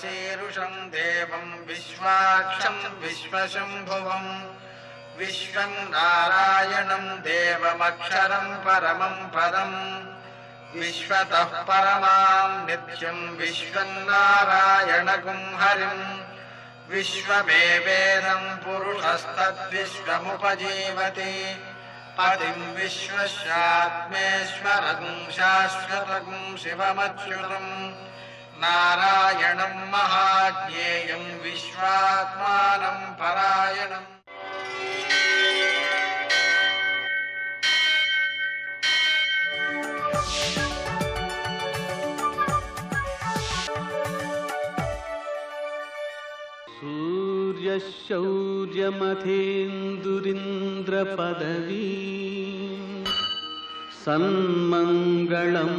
विश्वशीर्षं देवं विश्वाक्षं विश्वशम्भुवं विश्वं नारायणं देवमक्षरं परमं पदं विश्वतः परमां नित्यं विश्वं नारायणगुं हरिं विश्वमेवेदं पुरुषस्तद्विश्वमुपजीवति पतिं विश्वस्यात्मेश्वरं शाश्वतं शिवमच्युतं नारायणं महाज्ञेयं विश्वात्मानं परायणम्। सूर्यशौर्यमथेन्दुरिन्द्रपदवी सन्मङ्गलं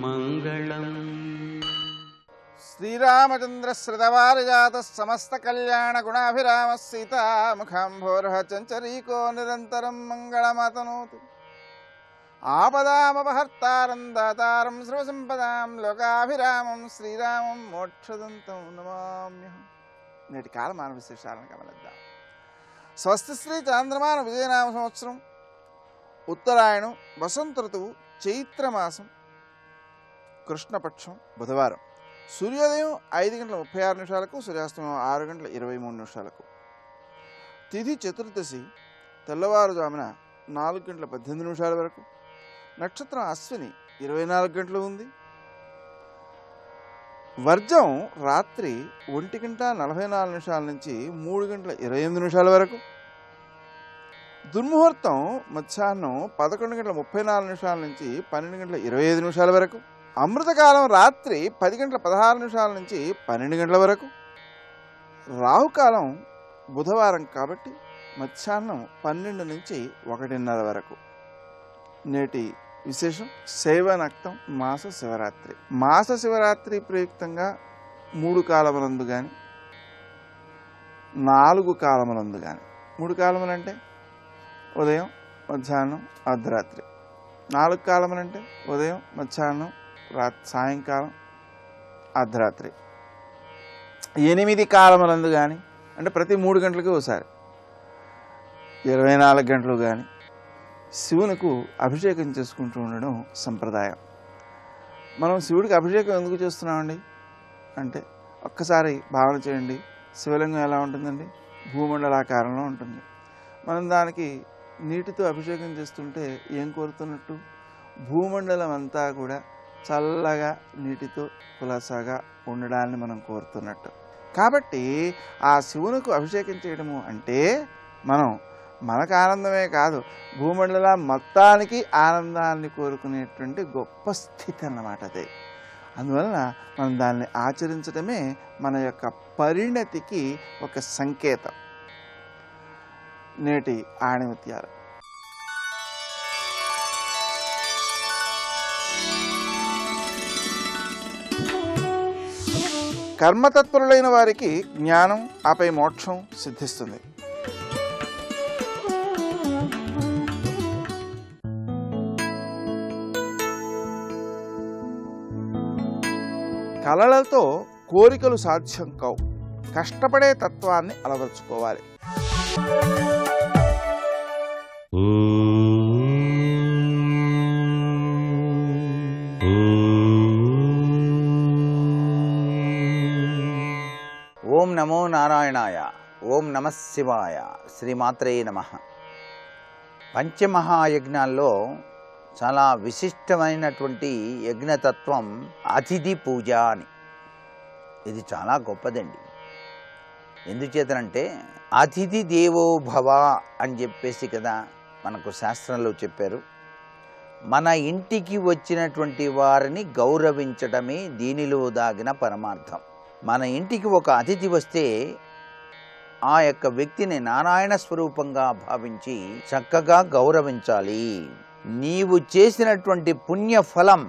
मङ्गलम्। श्रीरामचंद्र श्रितवारिजातः समस्त कल्याण गुणाभिरामः सीतामुखाम्भोरः चञ्चरीको निरन्तरं मङ्गलमातनोतु। आपदामपहर्तारं दातारं सर्वसम्पदां लोकाभिरामं శ్రీరామం మోక్షదంతం నమామ్యహం। నేటి కాలమాన విశేషాలను గమనిద్దాం. స్వస్తి శ్రీ చాంద్రమాన విజయనామ సంవత్సరం, ఉత్తరాయణం, వసంత ఋతువు, చైత్రమాసం, కృష్ణపక్షం, బుధవారం. సూర్యోదయం 5:36 సూర్యాస్తమయం 6:23. తిథి చతుర్దశి తెల్లవారుజామున 4:18 వరకు. నక్షత్రం అశ్విని 24 గంటలు ఉంది. వర్జం రాత్రి 1:44 నుంచి 3:28 వరకు. దుర్ముహూర్తం మధ్యాహ్నం 11:34 నుంచి 12:25 వరకు. అమృతకాలం రాత్రి 10:16 నుంచి 12 గంటల వరకు. రాహుకాలం బుధవారం కాబట్టి మధ్యాహ్నం 12 నుంచి 1:30 వరకు. నేటి విశేషం శైవనక్తం మాస శివరాత్రి. మాస శివరాత్రి ప్రయుక్తంగా 3 కాలములందు కానీ 4 కాలములందు కానీ. 3 కాలములంటే ఉదయం, మధ్యాహ్నం, అర్ధరాత్రి. 4 కాలములంటే ఉదయం, మధ్యాహ్నం, సాయంకాలం, అర్ధరాత్రి. 8 కాలములందు కానీ అంటే ప్రతి 3 గంటలకి ఒకసారి 24 గంటలు కానీ శివునికి అభిషేకం చేసుకుంటూ ఉండడం సంప్రదాయం. మనం శివుడికి అభిషేకం ఎందుకు చేస్తున్నామండి అంటే ఒక్కసారి భావన చేయండి. శివలింగం ఎలా ఉంటుందండి? భూమండలాకారంలో ఉంటుంది. మనం దానికి నీటితో అభిషేకం చేస్తుంటే ఏం కోరుతున్నట్టు? భూమండలం అంతా కూడా చల్లగా నీటితో కులాసాగా ఉండడాన్ని మనం కోరుతున్నట్టు. కాబట్టి ఆ శివునికి అభిషేకం చేయడము అంటే మనకు ఆనందమే కాదు, భూమండల మొత్తానికి ఆనందాన్ని కోరుకునేటువంటి గొప్ప స్థితి అన్నమాట అదే. అందువలన మనం దాన్ని ఆచరించడమే మన యొక్క పరిణతికి ఒక సంకేతం. నేటి ఆణిముత్యాలు. కర్మతత్పరులైన వారికి జ్ఞానం, ఆపై మోక్షం సిద్ధిస్తుంది. కళలతో కోరికలు సాధ్యం కావు. కష్టపడే తత్వాన్ని అలవర్చుకోవాలి. ఓం నమో నారాయణాయ. ఓం నమః శివాయ. శ్రీమాత్రే నమః. పంచమహాయజ్ఞాల్లో చాలా విశిష్టమైనటువంటి యజ్ఞతత్వం అతిథి పూజ అని. ఇది చాలా గొప్పదండి. ఎందుచేతనంటే అతిథి దేవో భవ అని చెప్పేసి కదా మనకు శాస్త్రంలో చెప్పారు. మన ఇంటికి వచ్చినటువంటి వారిని గౌరవించడమే దీనిలో దాగిన పరమార్థం. మన ఇంటికి ఒక అతిథి వస్తే ఆ యొక్క వ్యక్తిని నారాయణ స్వరూపంగా భావించి చక్కగా గౌరవించాలి. నీవు చేసినటువంటి పుణ్యఫలం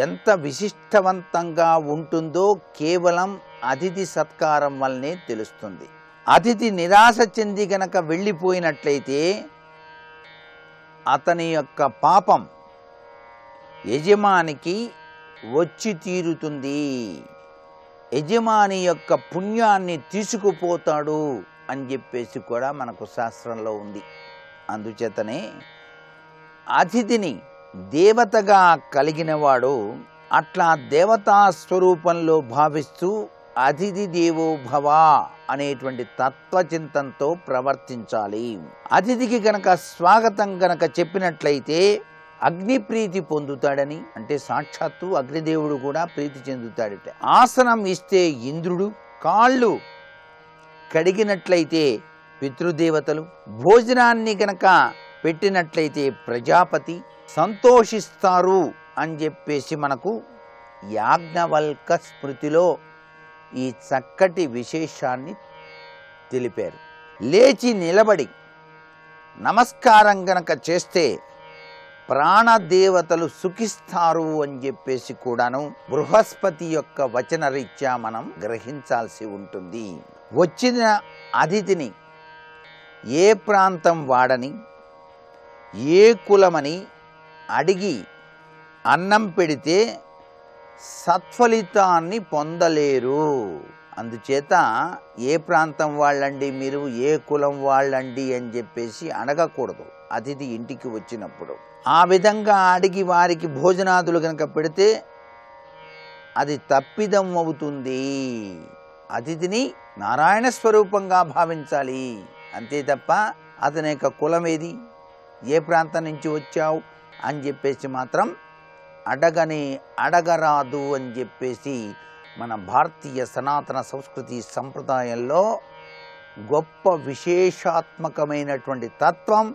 ఎంత విశిష్టవంతంగా ఉంటుందో కేవలం అతిథి సత్కారం వల్లనే తెలుస్తుంది. అతిథి నిరాశ చెంది గనక వెళ్ళిపోయినట్లయితే అతని యొక్క పాపం యజమానికి వచ్చి తీరుతుంది, యజమాని యొక్క పుణ్యాన్ని తీసుకుపోతాడు అని చెప్పేసి కూడా మనకు శాస్త్రంలో ఉంది. అందుచేతనే అతిథిని దేవతగా కలిగినవాడు అట్లా దేవతా స్వరూపంలో భావిస్తూ అతిథి దేవో భవ అనేటువంటి తత్వచింతంతో ప్రవర్తించాలి. అతిథికి గనక స్వాగతం గనక చెప్పినట్లయితే అగ్ని ప్రీతి పొందుతాడని, అంటే సాక్షాత్తు అగ్నిదేవుడు కూడా ప్రీతి చెందుతాడట. ఆసనం ఇస్తే ఇంద్రుడు, కాళ్ళు కడిగినట్లయితే పితృదేవతలు, భోజనాన్ని గనక పెట్టినట్లయితే ప్రజాపతి సంతోషిస్తారు అని చెప్పేసి మనకు యాజ్ఞవల్క స్మృతిలో ఈ చక్కటి విశేషాన్ని తెలిపారు. లేచి నిలబడి నమస్కారం గనక చేస్తే ప్రాణదేవతలు సుఖిస్తారు అని చెప్పేసి కూడాను బృహస్పతి యొక్క వచనరీత్యా మనం గ్రహించాల్సి ఉంటుంది. వచ్చిన అతిథిని ఏ ప్రాంతం వాడని, ఏ కులమని అడిగి అన్నం పెడితే సత్ఫలితాన్ని పొందలేరు. అందుచేత ఏ ప్రాంతం వాళ్ళండి మీరు, ఏ కులం వాళ్ళండి అని చెప్పేసి అడగకూడదు అతిథి ఇంటికి వచ్చినప్పుడు. ఆ విధంగా అడిగి వారికి భోజనాదులు కనుక పెడితే అది తప్పిదం అవుతుంది. అతిథిని నారాయణ స్వరూపంగా భావించాలి, అంతే తప్ప అతని యొక్క కులం ఏది, ఏ ప్రాంతం నుంచి వచ్చావు అని చెప్పేసి మాత్రం అడగరాదు అని చెప్పేసి మన భారతీయ సనాతన సంస్కృతి సంప్రదాయంలో గొప్ప విశేషాత్మకమైనటువంటి తత్వం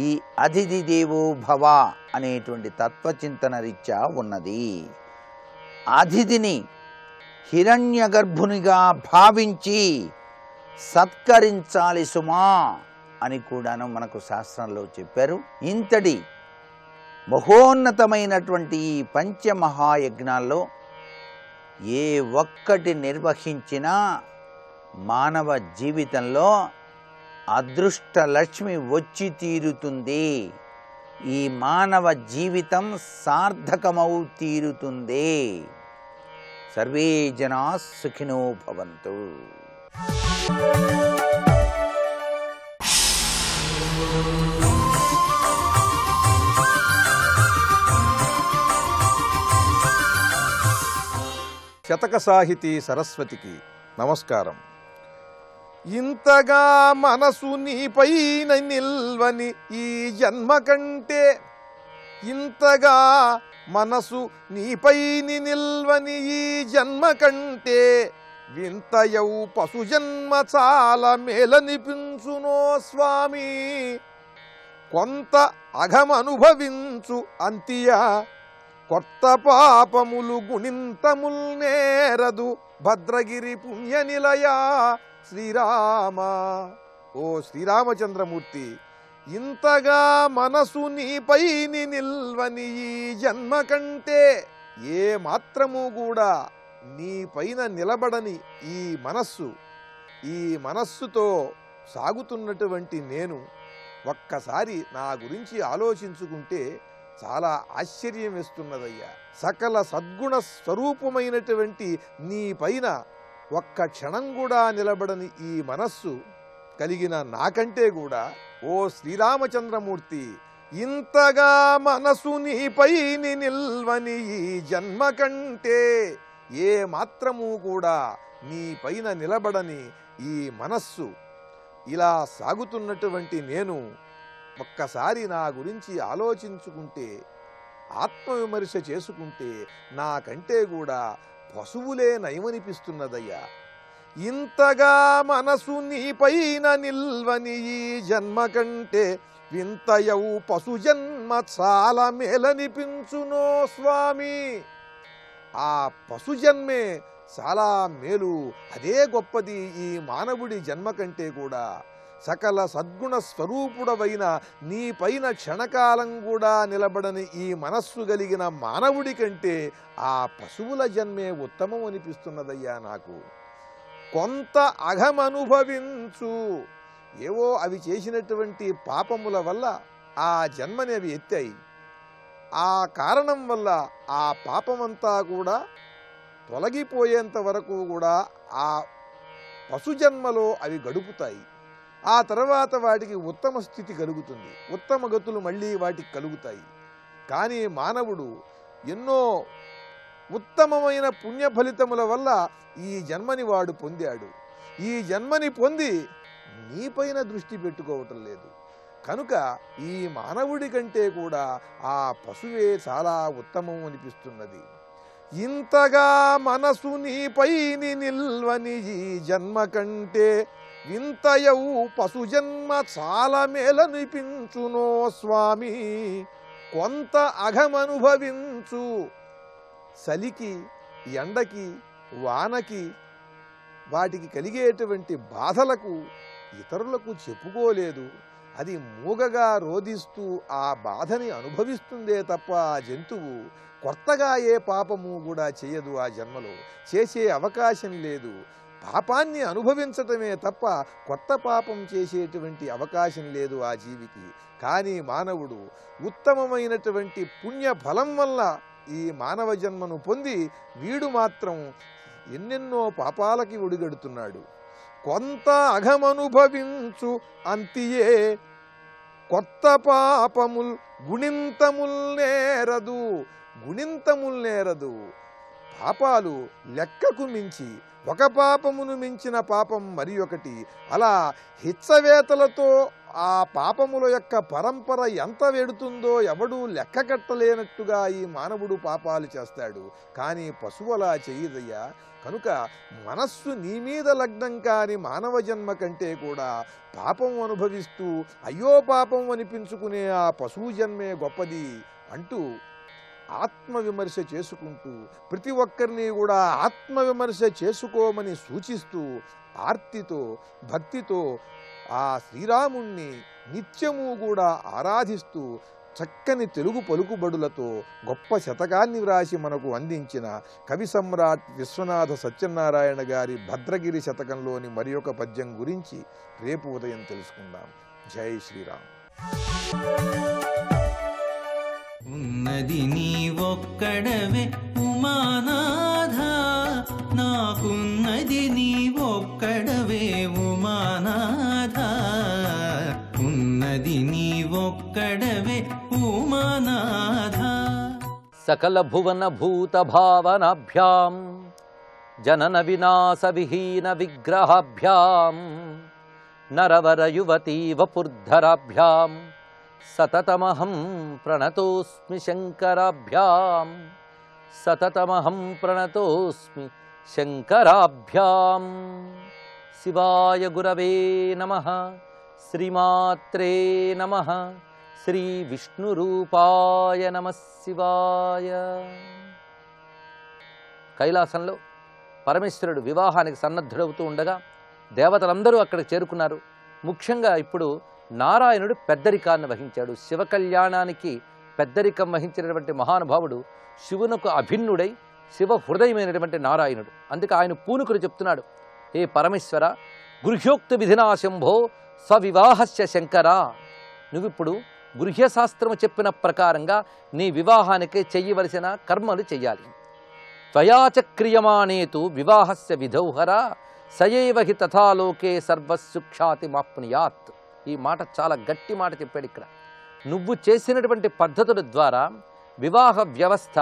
ఈ అతిథి దేవో భవ అనేటువంటి తత్వచింతన రీత్యా ఉన్నది. అతిథిని హిరణ్యగర్భునిగా భావించి సత్కరించాలి సుమా అని కూడాను మనకు శాస్త్రంలో చెప్పారు. ఇంతటి మహోన్నతమైనటువంటి ఈ పంచమహాయజ్ఞాల్లో ఏ ఒక్కటి నిర్వహించినా మానవ జీవితంలో అదృష్ట లక్ష్మి వచ్చి తీరుతుంది. ఈ మానవ జీవితం సార్థకమౌ తీరుతుంది. సర్వే జనా సుఖినో భవంతు. శతక సాహితీ సరస్వతికి నమస్కారం. ఇంతగా మనసు నీపైన నిల్వని ఈ జన్మ కంటే, ఇంతగా మనసు నీపైని నిల్వని ఈ జన్మ కంటే, వింతయౌ పశు జన్మ చాలా మేలనిపించునో స్వామి. కొంత అఘమనుభవించు అంతియా, కొత్త పాపములు గుణింతముల్ నేరదు భద్రగిరి పుణ్య నిలయ శ్రీరామ. ఓ శ్రీరామచంద్రమూర్తి, ఇంతగా మనసు నీపైని నిల్వని ఈ జన్మ కంటే, ఏ మాత్రము కూడా నీ పైన నిలబడని ఈ మనస్సుతో సాగుతున్నటువంటి నేను ఒక్కసారి నా గురించి ఆలోచించుకుంటే చాలా ఆశ్చర్యం వేస్తున్నదయ్యా. సకల సద్గుణ స్వరూపమైనటువంటి నీ పైన ఒక్క క్షణం కూడా నిలబడని ఈ మనస్సు కలిగిన నాకంటే కూడా, ఓ శ్రీరామచంద్రమూర్తి, ఇంతగా మనసు నీపైని నిల్వని ఈ జన్మ కంటే, ఏ మాత్రము కూడా నీ పైన నిలబడని ఈ మనస్సు ఇలా సాగుతున్నటువంటి నేను ఒక్కసారి నా గురించి ఆలోచించుకుంటే, ఆత్మవిమర్శ చేసుకుంటే నాకంటే కూడా పశువులే నయమనిపిస్తున్నదయ్యా. ఇంతగా మనసు నీపైన నిల్వని ఈ జన్మ కంటే, వింతయౌ పశు జన్మ చాలా మేలనిపించునో స్వామి. ఆ పశు జన్మే చాలా మేలు, అదే గొప్పది ఈ మానవుడి జన్మ కంటే కూడా. సకల సద్గుణ స్వరూపుడవైన నీ పైన క్షణకాలం కూడా నిలబడని ఈ మనస్సు కలిగిన మానవుడి కంటే ఆ పశువుల జన్మే ఉత్తమం అనిపిస్తున్నదయ్యా నాకు. కొంత అఘమనుభవించు, ఏవో అవి చేసినటువంటి పాపముల వల్ల ఆ జన్మని అవి ఎత్తాయి. ఆ కారణం వల్ల ఆ పాపమంతా కూడా తొలగిపోయేంత వరకు కూడా ఆ పశుజన్మలో అవి గడుపుతాయి. ఆ తర్వాత వాటికి ఉత్తమ స్థితి కలుగుతుంది, ఉత్తమ గతులు మళ్ళీ వాటికి కలుగుతాయి. కానీ మానవుడు ఎన్నో ఉత్తమమైన పుణ్య ఫలితముల వల్ల ఈ జన్మని వాడు పొందాడు. ఈ జన్మని పొంది నీపైన దృష్టి పెట్టుకోవటం లేదు. కనుక ఈ మానవుడి కంటే కూడా ఆ పశువే చాలా ఉత్తమం అనిపిస్తున్నది. ఇంతగా మనసు నీపైని నిల్వని ఈ జన్మ కంటే వింతయవు పశుజన్మ చాలా మేలనిపించునో స్వామి. కొంత అఘమనుభవించు, చలికి, ఎండకి, వానకి, వాటికి కలిగేటువంటి బాధలకు ఇతరులకు చెప్పుకోలేదు. అది మూగగా రోధిస్తూ ఆ బాధని అనుభవిస్తుందే తప్ప ఆ జంతువు కొత్తగా ఏ పాపము కూడా చేయదు. ఆ జన్మలో చేసే అవకాశం లేదు. పాపాన్ని అనుభవించటమే తప్ప కొత్త పాపం చేసేటువంటి అవకాశం లేదు ఆ జీవికి. కానీ మానవుడు ఉత్తమమైనటువంటి పుణ్య ఫలం వల్ల ఈ మానవ జన్మను పొంది వీడు మాత్రం ఎన్నెన్నో పాపాలకి ఒడిగడుతున్నాడు. కొంత అఘమనుభవించు అంతియే కొత్త పాపముల్ గుణింతముల్ నేరదు. గుణింతముల్ నేరదు. పాపాలు లెక్కకు మించి, ఒక పాపమును మించిన పాపం మరి ఒకటి, అలా హిచ్చవేతలతో ఆ పాపముల యొక్క పరంపర ఎంత వెడుతుందో ఎవడూ లెక్క కట్టలేనట్టుగా ఈ మానవుడు పాపాలు చేస్తాడు. కానీ పశువు అలా చెయ్యదయ్యా. కనుక మనస్సు నీ మీద లగ్నం కాని మానవ జన్మ కంటే కూడా పాపం అనుభవిస్తూ అయ్యో పాపం అనిపించుకునే ఆ పశువు జన్మే గొప్పది అంటూ ఆత్మవిమర్శ చేసుకుంటూ ప్రతి ఒక్కరిని కూడా ఆత్మవిమర్శ చేసుకోమని సూచిస్తూ ఆర్తితో భక్తితో ఆ శ్రీరాముణ్ణి నిత్యము కూడా ఆరాధిస్తూ చక్కని తెలుగు పలుకుబడులతో గొప్ప శతకాన్ని వ్రాసి మనకు అందించిన కవి సమ్రాట్ విశ్వనాథ సత్యనారాయణ గారి భద్రగిరి శతకంలోని మరి ఒక పద్యం గురించి రేపు ఉదయం తెలుసుకుందాం. జై శ్రీరామ్. ఉన్నది నీ ఒక్కడవే ఉమానాథ, నాకున్నది నీ ఒక్కడవే ఉమానాథ. ఉన్నది నీ ఒక్కడవే ఉమానాథ. సకల భువన భూత భావనాభ్యాం జనన వినాశ విహీన విగ్రహాభ్యాం నరవర యువతీ వపుర్ధరాభ్యాం సతతమహం ప్రణతోస్మి శంకరాభ్యాం. సతతమహం ప్రణతోస్మి శంకరాభ్యాం. శివాయ గురవే నమః. శ్రీమాత్రే నమః. శ్రీ విష్ణురూపాయ నమః శివాయ. కైలాసంలో పరమేశ్వరుడు వివాహానికి సన్నద్ధుడవుతూ ఉండగా దేవతలందరూ అక్కడికి చేరుకున్నారు. ముఖ్యంగా ఇప్పుడు నారాయణుడు పెద్దరికాన్ని వహించాడు. శివ కళ్యాణానికి పెద్దరికం వహించినటువంటి మహానుభావుడు శివునకు అభిన్నుడై శివ హృదయమైనటువంటి నారాయణుడు. అందుకే ఆయన పూనుకుని చెప్తున్నాడు, హే పరమేశ్వర, గృహ్యోక్త విధినా శంభో స్వవివాహస్య శంకర. నువ్విప్పుడు గృహ్యశాస్త్రము చెప్పిన ప్రకారంగా నీ వివాహానికి చెయ్యవలసిన కర్మలు చెయ్యాలి. త్వయాచక్రియమానేతు వివాహస్య విధౌహర సయైవ హి తథాలోకే సర్వసుఖ్యాతి మాప్నుయాత్. ఈ మాట చాలా గట్టి మాట చెప్పాడు ఇక్కడ. నువ్వు చేసినటువంటి పద్ధతుల ద్వారా వివాహ వ్యవస్థ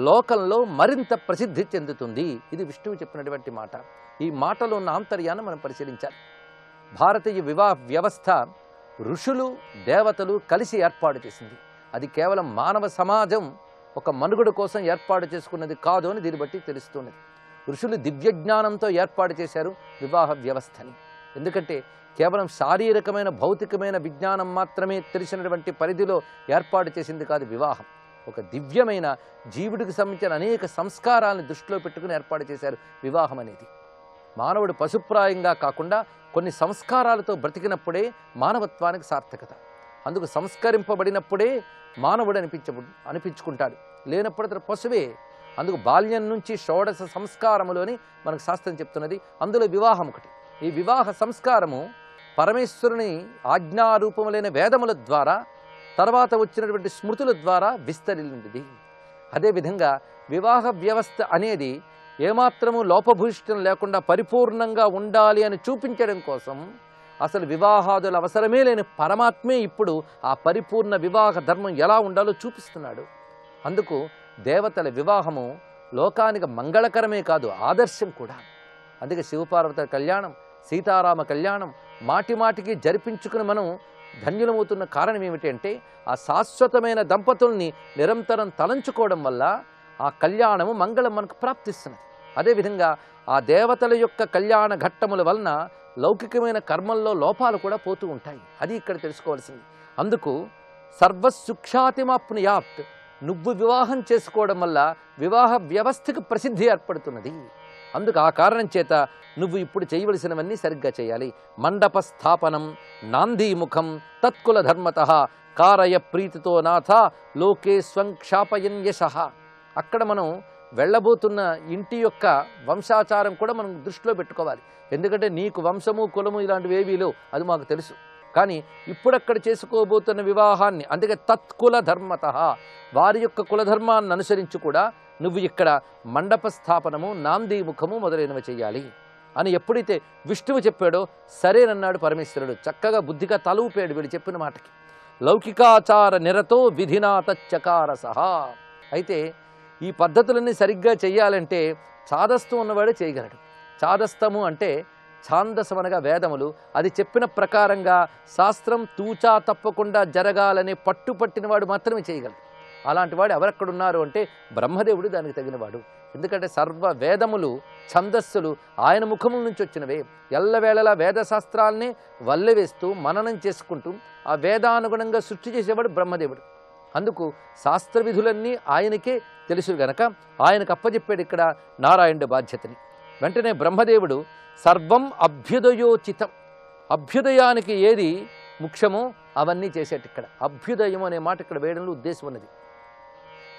లోకంలో మరింత ప్రసిద్ధి చెందుతుంది. ఇది విష్ణువు చెప్పినటువంటి మాట. ఈ మాటలో ఉన్న ఆంతర్యాన్ని మనం పరిశీలించాలి. భారతీయ వివాహ వ్యవస్థ ఋషులు దేవతలు కలిసి ఏర్పాటు చేసింది. అది కేవలం మానవ సమాజం ఒక మనుగడ కోసం ఏర్పాటు చేసుకున్నది కాదు అని దీన్ని బట్టి తెలుస్తున్నది. ఋషులు దివ్యజ్ఞానంతో ఏర్పాటు చేశారు వివాహ వ్యవస్థని. ఎందుకంటే కేవలం శారీరకమైన భౌతికమైన విజ్ఞానం మాత్రమే తెలిసినటువంటి పరిధిలో ఏర్పాటు చేసింది కాదు వివాహం. ఒక దివ్యమైన జీవుడికి సంబంధించిన అనేక సంస్కారాలను దృష్టిలో పెట్టుకుని ఏర్పాటు చేశారు వివాహం అనేది. మానవుడు పశుప్రాయంగా కాకుండా కొన్ని సంస్కారాలతో బ్రతికినప్పుడే మానవత్వానికి సార్థకత. అందుకు సంస్కరింపబడినప్పుడే మానవుడు అనిపించుకుంటాడు, లేనప్పుడు అతను పశువే. అందుకు బాల్యం నుంచి షోడశ సంస్కారములోని మనకు శాస్త్రం చెప్తున్నది. అందులో వివాహం ఒకటి. ఈ వివాహ సంస్కారము పరమేశ్వరుని ఆజ్ఞారూపములైన వేదముల ద్వారా తర్వాత వచ్చినటువంటి స్మృతుల ద్వారా విస్తరించింది. అదేవిధంగా వివాహ వ్యవస్థ అనేది ఏమాత్రము లోపభూయిష్టం లేకుండా పరిపూర్ణంగా ఉండాలి అని చూపించడం కోసం అసలు వివాహాదుల అవసరమే లేని పరమాత్మే ఇప్పుడు ఆ పరిపూర్ణ వివాహ ధర్మం ఎలా ఉండాలో చూపిస్తున్నాడు. అందుకు దేవతల వివాహము లోకానికి మంగళకరమే కాదు, ఆదర్శం కూడా. అందుకే శివపార్వతుల కళ్యాణం, సీతారామ కళ్యాణం మాటి మాటికి జరిపించుకుని మనం ధన్యులమవుతున్న కారణం ఏమిటంటే ఆ శాశ్వతమైన దంపతుల్ని నిరంతరం తలంచుకోవడం వల్ల ఆ కళ్యాణము మంగళం మనకు ప్రాప్తిస్తున్నది. అదేవిధంగా ఆ దేవతల యొక్క కళ్యాణ ఘట్టముల వలన లౌకికమైన కర్మల్లో లోపాలు కూడా పోతూ ఉంటాయి. అది ఇక్కడ తెలుసుకోవాల్సింది. అందుకు సర్వసుఖ్యాతిమాప్నుయాత్, నువ్వు వివాహం చేసుకోవడం వల్ల వివాహ వ్యవస్థకు ప్రసిద్ధి ఏర్పడుతున్నది. అందుకు ఆ కారణం చేత నువ్వు ఇప్పుడు చేయవలసినవన్నీ సరిగ్గా చేయాలి. మండప స్థాపనం నాందీముఖం తత్కుల ధర్మతః కారయ ప్రీతితో నాథ లోకే స్వంక్షాపయన్ యశః. అక్కడ మనం వెళ్ళబోతున్న ఇంటి యొక్క వంశాచారం కూడా మనం దృష్టిలో పెట్టుకోవాలి. ఎందుకంటే నీకు వంశము కులము ఇలాంటివి ఏవీ లేవు, అది మాకు తెలుసు. కానీ ఇప్పుడక్కడ చేసుకోబోతున్న వివాహాన్ని, అందుకే తత్కుల ధర్మతః, వారి యొక్క కులధర్మాన్ని అనుసరించి కూడా నువ్వు ఇక్కడ మండప స్థాపనము నాందీముఖము మొదలైనవి చేయాలి అని ఎప్పుడైతే విష్ణువు చెప్పాడో సరేనన్నాడు పరమేశ్వరుడు. చక్కగా బుద్ధిగా తల ఊపాడు వీడు చెప్పిన మాటకి. లౌకికాచార నిరతో విధినాథ చకార సహా. అయితే ఈ పద్ధతులన్నీ సరిగ్గా చేయాలంటే ఛాదస్థం ఉన్నవాడే చేయగలడు. ఛాదస్థము అంటే ఛాందసం అనగా వేదములు, అది చెప్పిన ప్రకారంగా శాస్త్రం తూచా తప్పకుండా జరగాలనే పట్టుపట్టినవాడు మాత్రమే చేయగలడు. అలాంటి వాడు ఎవరెక్కడున్నారు అంటే బ్రహ్మదేవుడు దానికి తగినవాడు. ఎందుకంటే సర్వ వేదములు ఛందస్సులు ఆయన ముఖముల నుంచి వచ్చినవే. ఎల్లవేళలా వేదశాస్త్రాలనే వల్లెవేస్తూ మననం చేసుకుంటూ ఆ వేదానుగుణంగా సృష్టి చేసేవాడు బ్రహ్మదేవుడు. అందుకు శాస్త్ర విధులన్నీ ఆయనకే తెలుసు గనక ఆయనకు అప్పచెప్పాడు ఇక్కడ నారాయణుడి బాధ్యతని. వెంటనే బ్రహ్మదేవుడు సర్వం అభ్యుదయోచితం, అభ్యుదయానికి ఏది ముఖ్యమో అవన్నీ చేసేట. ఇక్కడ అభ్యుదయం అనే మాట ఇక్కడ వేయడంలో ఉద్దేశం ఉన్నది.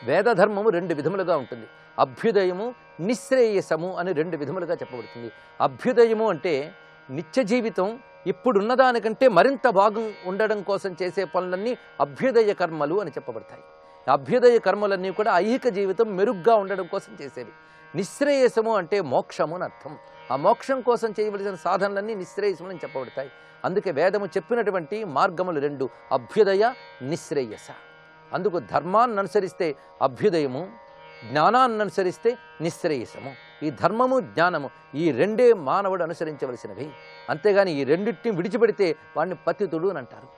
వేదధర్మము రెండు విధములుగా ఉంటుంది. అభ్యుదయము నిశ్రేయసము అని రెండు విధములుగా చెప్పబడుతుంది. అభ్యుదయము అంటే నిత్య జీవితం ఇప్పుడున్న దానికంటే మరింత భాగం ఉండడం కోసం చేసే పనులన్నీ అభ్యుదయ కర్మలు అని చెప్పబడతాయి. అభ్యుదయ కర్మలన్నీ కూడా ఐహిక జీవితం మెరుగ్గా ఉండడం కోసం చేసేవి. నిశ్రేయసము అంటే మోక్షము అని అర్థం. ఆ మోక్షం కోసం చేయవలసిన సాధనలన్నీ నిశ్రేయసము అని చెప్పబడతాయి. అందుకే వేదము చెప్పినటువంటి మార్గములు రెండు, అభ్యుదయ నిశ్రేయస. అందుకు ధర్మాన్ని అనుసరిస్తే అభ్యుదయము, జ్ఞానాన్ని అనుసరిస్తే నిశ్రేయసము. ఈ ధర్మము జ్ఞానము ఈ రెండే మానవుడు అనుసరించవలసినవి. అంతేగాని ఈ రెండింటిని విడిచిపెడితే వాడిని పతితుడు అని అంటారు.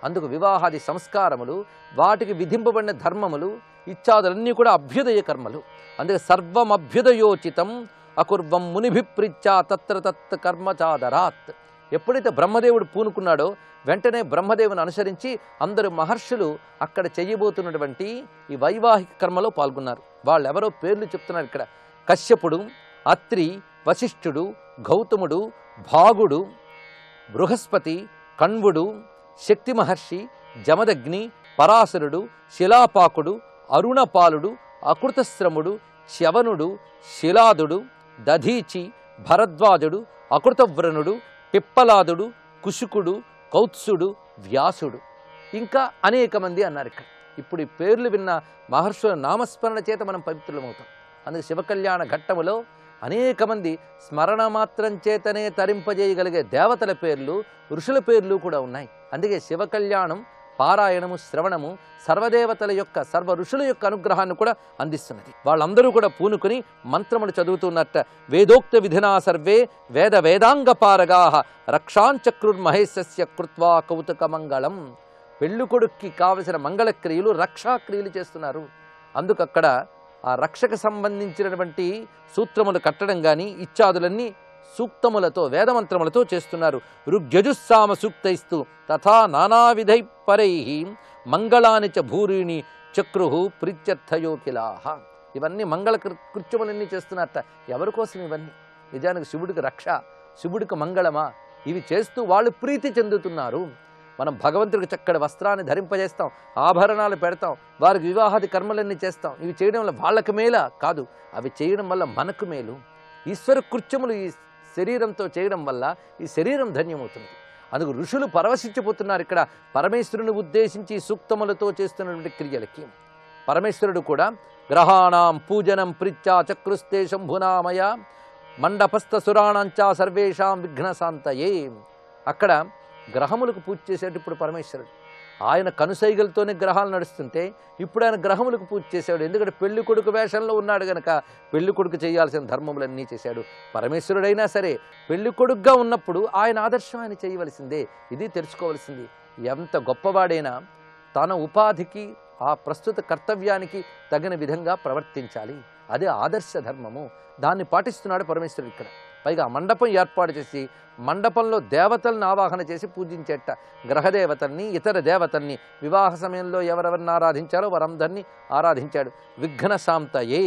అందుకు వివాహాది సంస్కారములు, వాటికి విధింపబడిన ధర్మములు ఇత్యాదులన్నీ కూడా అభ్యుదయ కర్మలు. అందుకే సర్వం అభ్యుదయోచితం అకుర్వం మునిభిప్రీత్యా తత్ర తత్ కర్మచాదరాత్. ఎప్పుడైతే బ్రహ్మదేవుడు పూనుకున్నాడో వెంటనే బ్రహ్మదేవుని అనుసరించి అందరు మహర్షులు అక్కడ చేయబోతున్నటువంటి ఈ వైవాహిక కర్మలో పాల్గొన్నారు. వాళ్ళెవరో పేర్లు చెప్తున్నారు ఇక్కడ. కశ్యపుడు, అత్రి, వశిష్ఠుడు, గౌతముడు, భాగుడు, బృహస్పతి, కణ్వుడు, శక్తి మహర్షి, జమదగ్ని, పరాశరుడు, శిలాపాకుడు, అరుణపాలుడు, అకృతశ్రముడు, చ్యవనుడు, శిలాదుడు, దధీచి, భరద్వాజుడు, అకృతవ్రణుడు, పిప్పలాదుడు, కుశుకుడు, కౌత్సుడు, వ్యాసుడు, ఇంకా అనేక మంది అన్నారు ఇక్కడ. ఇప్పుడు ఈ పేర్లు విన్న మహర్షుల నామస్మరణ చేత మనం పవిత్రులమవుతాం. అందుకే శివకళ్యాణ ఘట్టములో అనేక మంది స్మరణ మాత్రం చేతనే తరింపజేయగలిగే దేవతల పేర్లు, ఋషుల పేర్లు కూడా ఉన్నాయి. అందుకే శివకళ్యాణం పారాయణము, శ్రవణము సర్వదేవతల యొక్క, సర్వ ఋషుల యొక్క అనుగ్రహాన్ని కూడా అందిస్తున్నది. వాళ్ళందరూ కూడా పూనుకొని మంత్రములు చదువుతున్నట్ట. వేదోక్త విధినా సర్వే వేద వేదాంగ పారగా రక్షాంచక్రుర్మహేశస్య కృత్వా కౌతుక మంగళం. పెళ్ళి కొడుక్కి కావలసిన మంగళక్రియలు, రక్షాక్రియలు చేస్తున్నారు. అందుకక్కడ ఆ రక్షకు సంబంధించినటువంటి సూత్రములు కట్టడం కానీ ఇత్యాదులన్నీ సూక్తములతో, వేదమంత్రములతో చేస్తున్నారు. ఋగ్యజుస్సామ సూక్తైస్తు తథా నానావిధై పరై మంగళాని చ భూరిని చక్రు ప్రీత్యర్థయోకిలాహ. ఇవన్నీ మంగళ కృత్యములన్నీ చేస్తున్నట్ట. ఎవరి కోసం ఇవన్నీ? నిజానికి శివుడికి రక్ష, శివుడికి మంగళమా? ఇవి చేస్తూ వాళ్ళు ప్రీతి చెందుతున్నారు. మనం భగవంతుడికి చక్కటి వస్త్రాన్ని ధరింపజేస్తాం, ఆభరణాలు పెడతాం, వారికి వివాహాది కర్మలన్నీ చేస్తాం. ఇవి చేయడం వల్ల వాళ్ళకి మేలా కాదు, అవి చేయడం వల్ల మనకు మేలు. ఈశ్వర కృత్యములు ఈ శరీరంతో చేయడం వల్ల ఈ శరీరం ధన్యమవుతుంది. అందుకు ఋషులు పరవశించిపోతున్నారు ఇక్కడ పరమేశ్వరుని ఉద్దేశించి సూక్తములతో చేస్తున్నటువంటి క్రియలకి. పరమేశ్వరుడు కూడా గ్రహాణం పూజనం ప్రీత్యా చక్రుస్తే శంభునామయ మండపస్థ సురాణంచ సర్వేషాం విఘ్నశాంతయే. అక్కడ గ్రహములకు పూజ చేసేటప్పుడు ఇప్పుడు పరమేశ్వరుడు ఆయన కనుసైగలతోనే గ్రహాలు నడుస్తుంటే ఇప్పుడు ఆయన గ్రహములకు పూజ చేశాడు. ఎందుకంటే పెళ్లి కొడుకు వేషంలో ఉన్నాడు గనక పెళ్లి కొడుకు చేయాల్సిన ధర్మములన్నీ చేశాడు. పరమేశ్వరుడైనా సరే పెళ్లి కొడుకుగా ఉన్నప్పుడు ఆయన ఆదర్శం ఆయన చేయవలసిందే. ఇది తెలుసుకోవలసింది. ఎంత గొప్పవాడైనా తన ఉపాధికి ఆ ప్రస్తుత కర్తవ్యానికి తగిన విధంగా ప్రవర్తించాలి. అదే ఆదర్శ ధర్మము. దాన్ని పాటిస్తున్నాడు పరమేశ్వరుడు ఇక్కడ. పైగా మండపం ఏర్పాటు చేసి మండపంలో దేవతలను ఆవాహన చేసి పూజించేట గ్రహదేవతల్ని ఇతర దేవతల్ని వివాహ సమయంలో ఎవరెవరిని ఆరాధించారో వారందరినీ ఆరాధించాడు. విఘ్నశాంతయే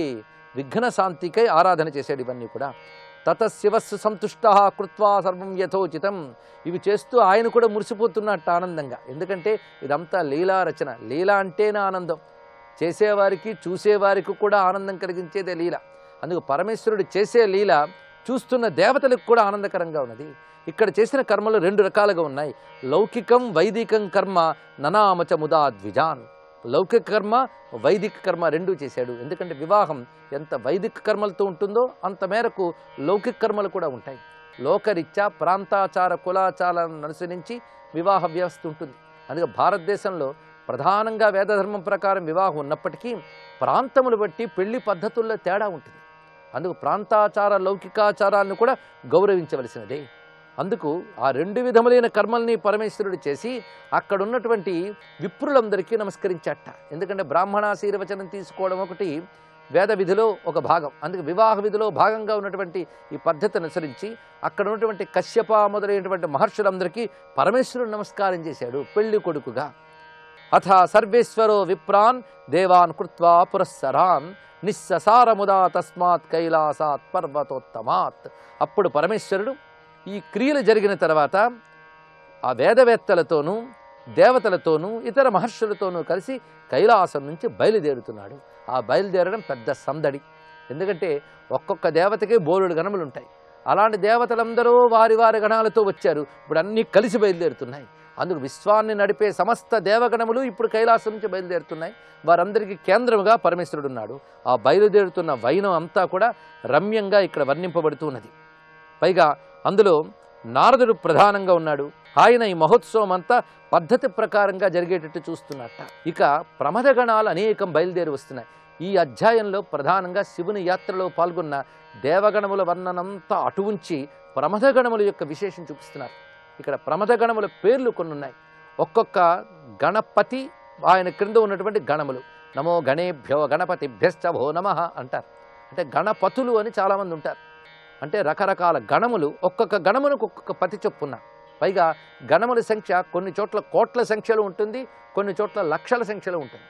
విఘ్నశాంతికై ఆరాధన చేశాడు. ఇవన్నీ కూడా తత శివస్సు సంతుష్ట కృత్వా సర్వం యథోచితం. ఇవి చేస్తూ ఆయన కూడా మురిసిపోతున్నట్టు ఆనందంగా. ఎందుకంటే ఇదంతా లీలా రచన. లీల అంటేనే ఆనందం. చేసేవారికి చూసేవారికి కూడా ఆనందం కలిగించేదే లీల. అందుకు పరమేశ్వరుడు చేసే లీల చూస్తున్న దేవతలకు కూడా ఆనందకరంగా ఉన్నది. ఇక్కడ చేసిన కర్మలు 2 రకాలుగా ఉన్నాయి. లౌకికం వైదికం కర్మ ననామచ ముదా ద్విజాన్. లౌకిక కర్మ వైదిక కర్మ 2 చేశాడు. ఎందుకంటే వివాహం ఎంత వైదిక కర్మలతో ఉంటుందో అంత మేరకు లౌకిక కర్మలు కూడా ఉంటాయి. లోకరీత్యా ప్రాంతాచార కులాచారాలను అనుసరించి వివాహ వ్యవస్థ ఉంటుంది. అందుకే భారతదేశంలో ప్రధానంగా వేదధర్మం ప్రకారం వివాహం ఉన్నప్పటికీ ప్రాంతములు బట్టి పెళ్లి పద్ధతుల్లో తేడా ఉంటుంది. అందుకు ప్రాంతాచార లౌకికాచారాలను కూడా గౌరవించవలసినదే. అందుకు ఆ 2 విధములైన కర్మల్ని పరమేశ్వరుడు చేసి అక్కడ ఉన్నటువంటి విప్రులందరికీ నమస్కరించాట. ఎందుకంటే బ్రాహ్మణాశీర్వచనం తీసుకోవడం ఒకటి వేద విధిలో ఒక భాగం. అందుకే వివాహ విధిలో భాగంగా ఉన్నటువంటి ఈ పద్ధతిని అనుసరించి అక్కడ ఉన్నటువంటి కశ్యప మొదలైనటువంటి మహర్షులందరికీ పరమేశ్వరుడు నమస్కారం చేశాడు పెళ్లి కొడుకుగా. అథ సర్వేశ్వరో విప్రాన్ దేవాన్ కృత్వా పురస్సరాన్ నిస్ససారముదా తస్మాత్ కైలాసాత్ పర్వతోత్తమాత్. అప్పుడు పరమేశ్వరుడు ఈ క్రియలు జరిగిన తర్వాత ఆ వేదవేత్తలతోనూ దేవతలతోనూ ఇతర మహర్షులతోనూ కలిసి కైలాసం నుంచి బయలుదేరుతున్నాడు. ఆ బయలుదేరడం పెద్ద సందడి. ఎందుకంటే ఒక్కొక్క దేవతకే బోలెడు గణములు ఉంటాయి. అలాంటి దేవతలందరూ వారి వారి గణాలతో వచ్చారు. ఇప్పుడు అన్నీ కలిసి బయలుదేరుతున్నాయి. అందుకు విశ్వాన్ని నడిపే సమస్త దేవగణములు ఇప్పుడు కైలాసం నుంచి బయలుదేరుతున్నాయి. వారందరికీ కేంద్రముగా పరమేశ్వరుడు ఉన్నాడు. ఆ బయలుదేరుతున్న వైనం అంతా కూడా రమ్యంగా ఇక్కడ వర్ణింపబడుతున్నది. పైగా అందులో నారదుడు ప్రధానంగా ఉన్నాడు. ఆయన ఈ మహోత్సవం అంతా పద్ధతి ప్రకారంగా జరిగేటట్టు చూస్తున్నట్ట. ఇక ప్రమథగణాలు అనేకం బయలుదేరి వస్తున్నాయి. ఈ అధ్యాయంలో ప్రధానంగా శివుని యాత్రలో పాల్గొన్న దేవగణముల వర్ణనంతా అటు ఉంచి ప్రమథగణముల యొక్క విశేషం చూపిస్తున్నారు. ఇక్కడ ప్రమథగణముల పేర్లు కొన్ని ఉన్నాయి. ఒక్కొక్క గణపతి ఆయన క్రింద ఉన్నటువంటి గణములు. నమో గణేభ్యో గణపతిభ్యశ్చ భో నమః అంటారు. అంటే గణపతులు అని చాలామంది ఉంటారు. అంటే రకరకాల గణములు, ఒక్కొక్క గణములకు ఒక్కొక్క పతి చొప్పున. పైగా గణముల సంఖ్య కొన్ని చోట్ల కోట్ల సంఖ్యలో ఉంటుంది, కొన్ని చోట్ల లక్షల సంఖ్యలో ఉంటుంది.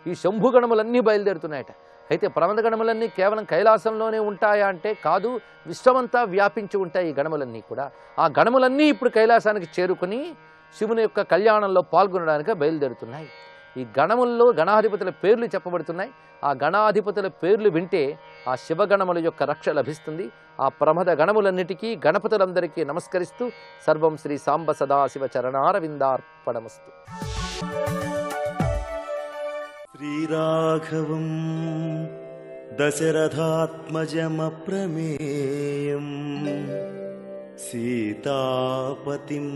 ఈ శంభు గణములన్నీ బయలుదేరుతున్నాయట. అయితే ప్రమథ గణములన్నీ కేవలం కైలాసంలోనే ఉంటాయా అంటే కాదు, విశ్వమంతా వ్యాపించి ఉంటాయి ఈ గణములన్నీ కూడా. ఆ గణములన్నీ ఇప్పుడు కైలాసానికి చేరుకుని శివుని యొక్క కళ్యాణంలో పాల్గొనడానికి బయలుదేరుతున్నాయి. ఈ గణముల్లో గణాధిపతుల పేర్లు చెప్పబడుతున్నాయి. ఆ గణాధిపతుల పేర్లు వింటే ఆ శివగణముల యొక్క రక్ష లభిస్తుంది. ఆ ప్రమథ గణములన్నిటికీ గణపతులందరికీ నమస్కరిస్తూ సర్వం శ్రీ సాంబ సదాశివ చరణారవిందార్పణమస్తు. శ్రీరాఘవం దశరథాత్మజమప్రమేయం సీతాపతిం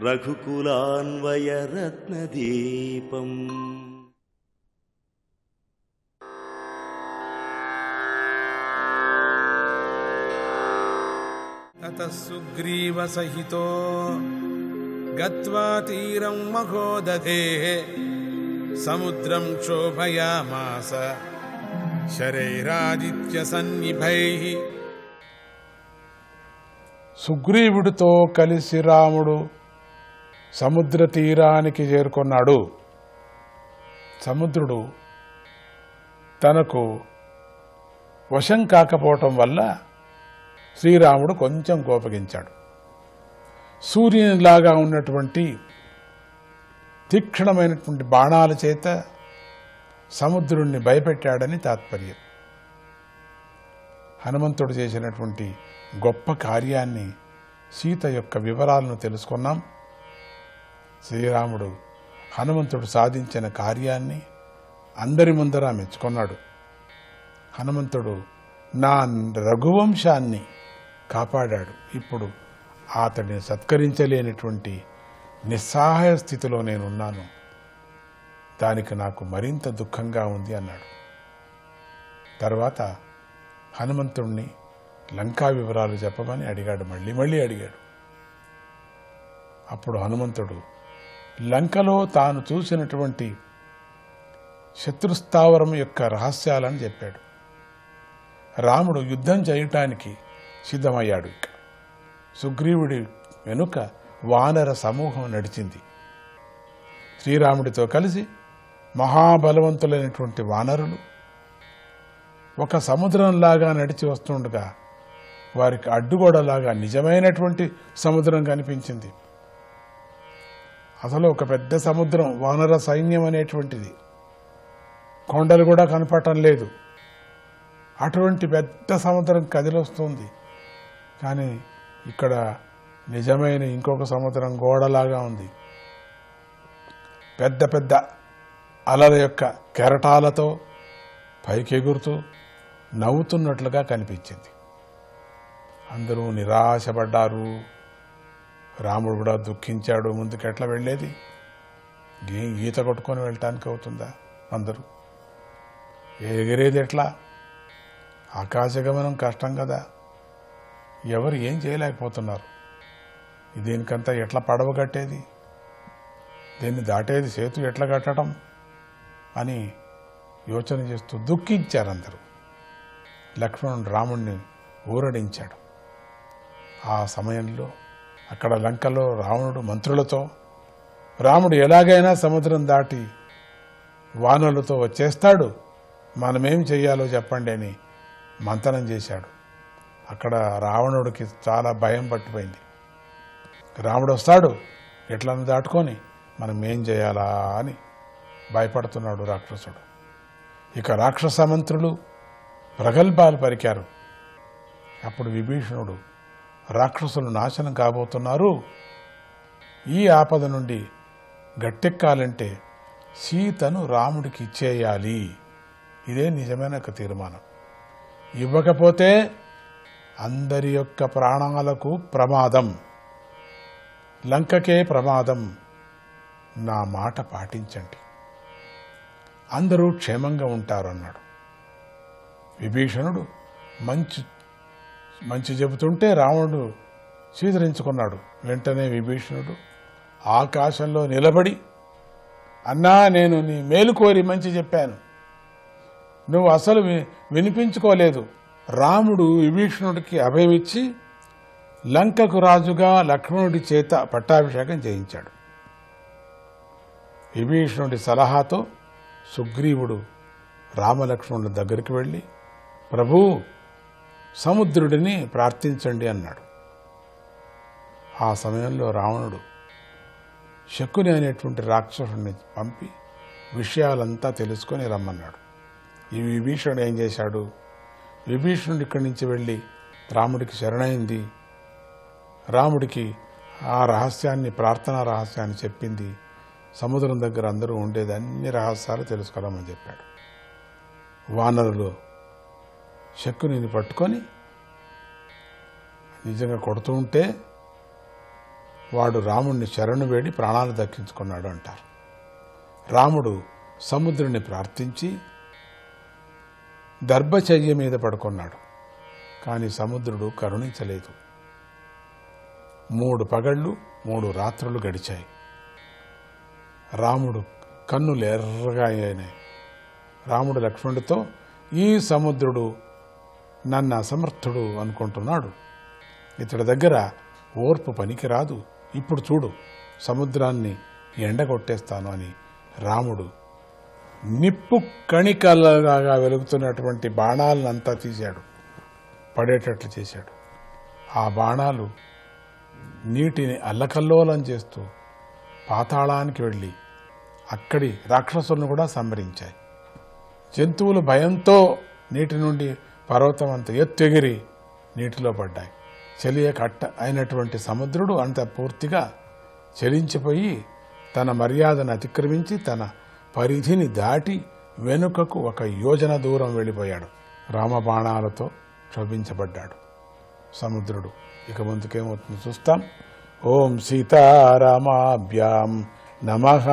రఘుకులాన్వయరత్నదీపం. తతః సుగ్రీవ సహితో గత్వా తీరం మహోదధేః సముద్రం క్షోభయామాస శరైరాదిత్య సన్నిభైః. సుగ్రీవుడితో కలిసి రాముడు సముద్ర తీరానికి చేరుకున్నాడు. సముద్రుడు తనకు వశం కాకపోవటం వల్ల శ్రీరాముడు కొంచెం కోపగించాడు. సూర్యునిలాగా ఉన్నటువంటి తీక్షణమైనటువంటి బాణాల చేత సముద్రుణ్ణి భయపెట్టాడని తాత్పర్యం. హనుమంతుడు చేసినటువంటి గొప్ప కార్యాన్ని సీత యొక్క వివరాలను తెలుసుకున్నాం. శ్రీరాముడు హనుమంతుడు సాధించిన కార్యాన్ని అందరి ముందర మెచ్చుకున్నాడు. హనుమంతుడు నా రఘువంశాన్ని కాపాడాడు. ఇప్పుడు అతడిని సత్కరించలేనటువంటి నిస్సహాయ స్థితిలో నేనున్నాను. దానికి నాకు మరింత దుఃఖంగా ఉంది అన్నాడు. తర్వాత హనుమంతుణ్ణి లంకా వివరాలు చెప్పమని అడిగాడు. మళ్ళీ అడిగాడు. అప్పుడు హనుమంతుడు లంకలో తాను చూసినటువంటి శత్రుస్థావరం యొక్క రహస్యాలను చెప్పాడు. రాముడు యుద్ధం చేయటానికి సిద్ధమయ్యాడు. సుగ్రీవుడి వెనుక వానర సమూహం నడిచింది. శ్రీరాముడితో కలిసి మహాబలవంతులైనటువంటి వానరులు ఒక సముద్రంలాగా నడిచి వస్తుండగా వారికి అడ్డుగోడలాగా నిజమైనటువంటి సముద్రం కనిపించింది. అసలు ఒక పెద్ద సముద్రం, వానర సైన్యం అనేటువంటిది, కొండలు కూడా కనపడటం లేదు. అటువంటి పెద్ద సముద్రం కదిలొస్తుంది. కానీ ఇక్కడ నిజమైన ఇంకొక సముద్రం గోడలాగా ఉంది. పెద్ద పెద్ద అలల యొక్క కెరటాలతో పైకెగురుతూ నవ్వుతున్నట్లుగా కనిపించింది. అందరూ నిరాశపడ్డారు. రాముడు కూడా దుఃఖించాడు. ముందుకు ఎట్లా వెళ్ళేది? ఈత కొట్టుకొని వెళ్ళటానికి అవుతుందా? అందరూ ఎగిరేది ఎట్లా? ఆకాశగమనం కష్టం కదా. ఎవరు ఏం చేయలేకపోతున్నారు. దీనికంతా ఎట్లా పడవ కట్టేది? దీన్ని దాటేది సేతు ఎట్లా కట్టడం అని యోచన చేస్తూ దుఃఖించారు అందరూ. లక్ష్మణుడు రాముణ్ణి ఊరడించాడు. ఆ సమయంలో అక్కడ లంకలో రావణుడు మంత్రులతో రాముడు ఎలాగైనా సముద్రం దాటి వానరులతో వచ్చేస్తాడు, మనమేం చెయ్యాలో చెప్పండి అని మంతనం చేశాడు. అక్కడ రావణుడికి చాలా భయం పట్టిపోయింది. రాముడు వస్తాడు, ఎట్లను దాటుకొని మనం ఏం చేయాలా అని భయపడుతున్నాడు రాక్షసుడు. ఇక రాక్షస మంత్రులు ప్రగల్భాలు పలికారు. అప్పుడు విభీషణుడు రాక్షసులు నాశనం కాబోతున్నారు, ఈ ఆపద నుండి గట్టెక్కాలంటే సీతను రాముడికి ఇచ్చేయాలి, ఇదే నిజమైన ఒక తీర్మానం. ఇవ్వకపోతే అందరి యొక్క ప్రాణాలకు ప్రమాదం, లంకకే ప్రమాదం, నా మాట పాటించండి, అందరూ క్షేమంగా ఉంటారు అన్నాడు. విభీషణుడు మంచి చెబుతుంటే రావణుడు స్వీకరించుకున్నాడు. వెంటనే విభీషణుడు ఆకాశంలో నిలబడి, అన్నా నేను నీ మేలు కోరి మంచి చెప్పాను, నువ్వు అసలు వినిపించుకోలేదు. రాముడు విభీషణుడికి అభయమిచ్చి లంకకు రాజుగా లక్ష్మణుడి చేత పట్టాభిషేకం చేయించాడు. విభీషణుడి సలహాతో సుగ్రీవుడు రామలక్ష్మణుల దగ్గరికి వెళ్ళి, ప్రభూ సముద్రుడిని ప్రార్థించండి అన్నాడు. ఆ సమయంలో రావణుడు శకుని అనేటువంటి రాక్షసుడిని పంపి విషయాలంతా తెలుసుకొని రమ్మన్నాడు. ఈ విభీషణుడు ఏం చేశాడు? విభీషణుడు ఇక్కడి నుంచి వెళ్ళి రాముడికి శరణైంది, రాముడికి ఆ రహస్యాన్ని, ప్రార్థనా రహస్యాన్ని చెప్పింది. సముద్రం దగ్గర అందరూ ఉండేది, అన్ని రహస్యాలు తెలుసుకోవాలని చెప్పాడు. వానరులు శకునిని పట్టుకొని నిజంగా కొడుతూ ఉంటే వాడు రాముడిని శరణు వేడి ప్రాణాలు దక్కించుకున్నాడు అంటారు. రాముడు సముద్రుని ప్రార్థించి దర్భచర్య మీద పడుకున్నాడు. కానీ సముద్రుడు కరుణించలేదు. 3 పగళ్ళు 3 రాత్రులు గడిచాయి. రాముడు కన్నులు ఎర్రగా అయినాయి. రాముడు లక్ష్మణుడితో, ఈ సముద్రుడు నన్ను అసమర్థుడు అనుకుంటున్నాడు, ఇతడి దగ్గర ఓర్పు పనికిరాదు, ఇప్పుడు చూడు సముద్రాన్ని ఎండగొట్టేస్తాను అని రాముడు నిప్పు కణికలుగా వెలుగుతున్నటువంటి బాణాలనంతా తీశాడు, పడేటట్లు చేశాడు. ఆ బాణాలు నీటిని అల్లకల్లోలం చేస్తూ పాతాళానికి వెళ్ళి అక్కడి రాక్షసులను కూడా సంహరించాయి. జంతువులు భయంతో నీటి నుండి పర్వతం అంత ఎత్తెగిరి నీటిలో పడ్డాయి. చెలియకట్ట అయినటువంటి సముద్రుడు అంత పూర్తిగా చలించిపోయి తన మర్యాదను అతిక్రమించి తన పరిధిని దాటి వెనుకకు 1 యోజన దూరం వెళ్ళిపోయాడు. రామబాణాలతో క్షోభించబడ్డాడు సముద్రుడు. ఇక ముందుకేమవుతుందో చూస్తాం. ఓం సీతారామాభ్యాం నమః.